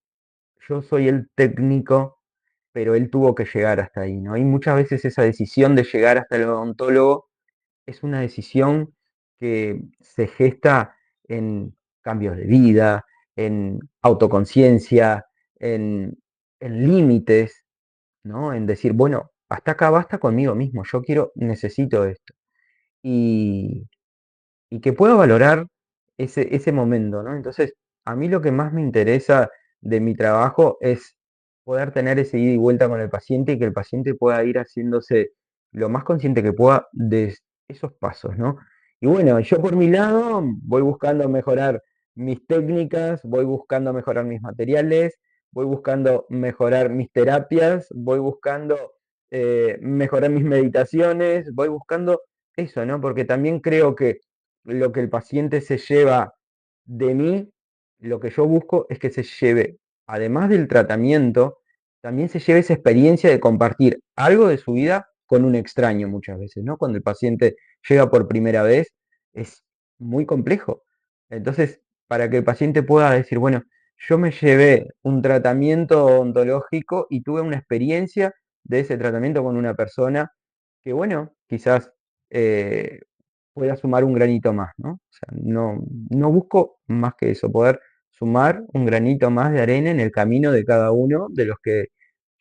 yo soy el técnico, pero él tuvo que llegar hasta ahí, ¿no? Y muchas veces esa decisión de llegar hasta el odontólogo es una decisión que se gesta en cambios de vida, en autoconciencia, en límites, ¿no? En decir, bueno, hasta acá basta conmigo mismo, yo quiero, necesito esto. Y, y que pueda valorar ese momento, ¿no? Entonces, a mí lo que más me interesa de mi trabajo es poder tener ese ida y vuelta con el paciente y que el paciente pueda ir haciéndose lo más consciente que pueda de esos pasos, ¿no? Y bueno, yo por mi lado voy buscando mejorar mis técnicas, voy buscando mejorar mis materiales, voy buscando mejorar mis terapias, voy buscando mejorar mis meditaciones, voy buscando eso, ¿no? Porque también creo que lo que el paciente se lleva de mí, lo que yo busco es que se lleve, además del tratamiento, también se lleve esa experiencia de compartir algo de su vida con un extraño muchas veces, ¿no? Cuando el paciente llega por primera vez es muy complejo. Entonces, para que el paciente pueda decir, bueno, yo me llevé un tratamiento odontológico y tuve una experiencia de ese tratamiento con una persona que, bueno, quizás eh, pueda sumar un granito más, ¿no? O sea, no busco más que eso, poder sumar un granito más de arena en el camino de cada uno de los que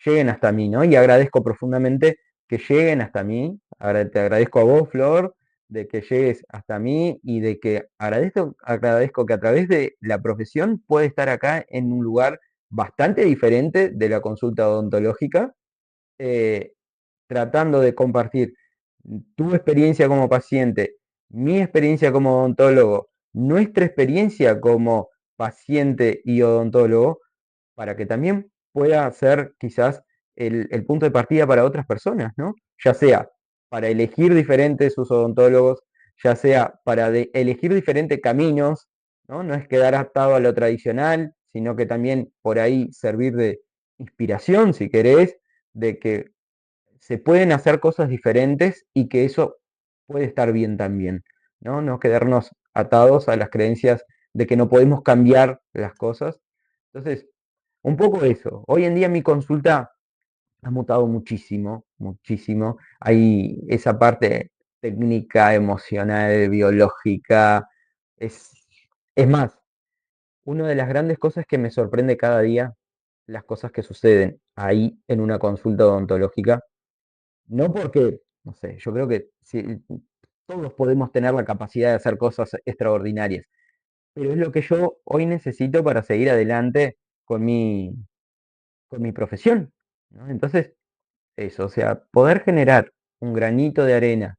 lleguen hasta mí, ¿no? Y agradezco profundamente que lleguen hasta mí. Te agradezco a vos, Flor, de que llegues hasta mí y de que agradezco que a través de la profesión puede estar acá en un lugar bastante diferente de la consulta odontológica, eh, tratando de compartir tu experiencia como paciente, mi experiencia como odontólogo, nuestra experiencia como paciente y odontólogo, para que también pueda ser quizás el punto de partida para otras personas, ¿no? Ya sea para elegir diferentes sus odontólogos, ya sea para elegir diferentes caminos, ¿no? No es quedar atado a lo tradicional, sino que también por ahí servir de inspiración, si querés, de que se pueden hacer cosas diferentes y que eso puede estar bien también, ¿no? No quedarnos atados a las creencias de que no podemos cambiar las cosas. Entonces, un poco eso. Hoy en día mi consulta ha mutado muchísimo, muchísimo. Hay esa parte técnica, emocional, biológica. Es, es más, una de las grandes cosas que me sorprende cada día, las cosas que suceden ahí en una consulta odontológica, no porque, no sé, yo creo que todos podemos tener la capacidad de hacer cosas extraordinarias, pero es lo que yo hoy necesito para seguir adelante con con mi profesión, ¿no? Entonces, eso, o sea, poder generar un granito de arena,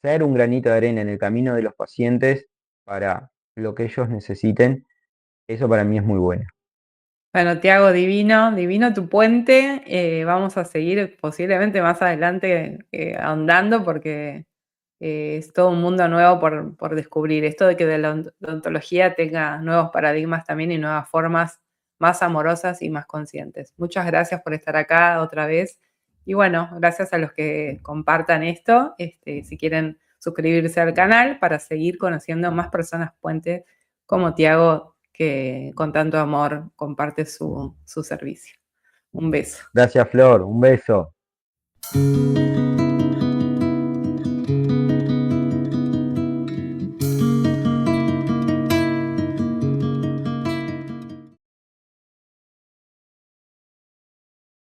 ser un granito de arena en el camino de los pacientes para lo que ellos necesiten, eso para mí es muy bueno. Bueno, Tiago, divino, divino tu puente. Vamos a seguir posiblemente más adelante ahondando porque es todo un mundo nuevo por descubrir. Esto de que de la odontología tenga nuevos paradigmas también y nuevas formas más amorosas y más conscientes. Muchas gracias por estar acá otra vez. Y bueno, gracias a los que compartan esto. Si quieren suscribirse al canal para seguir conociendo más personas puentes como Tiago, que con tanto amor comparte su servicio. Un beso. Gracias, Flor, un beso.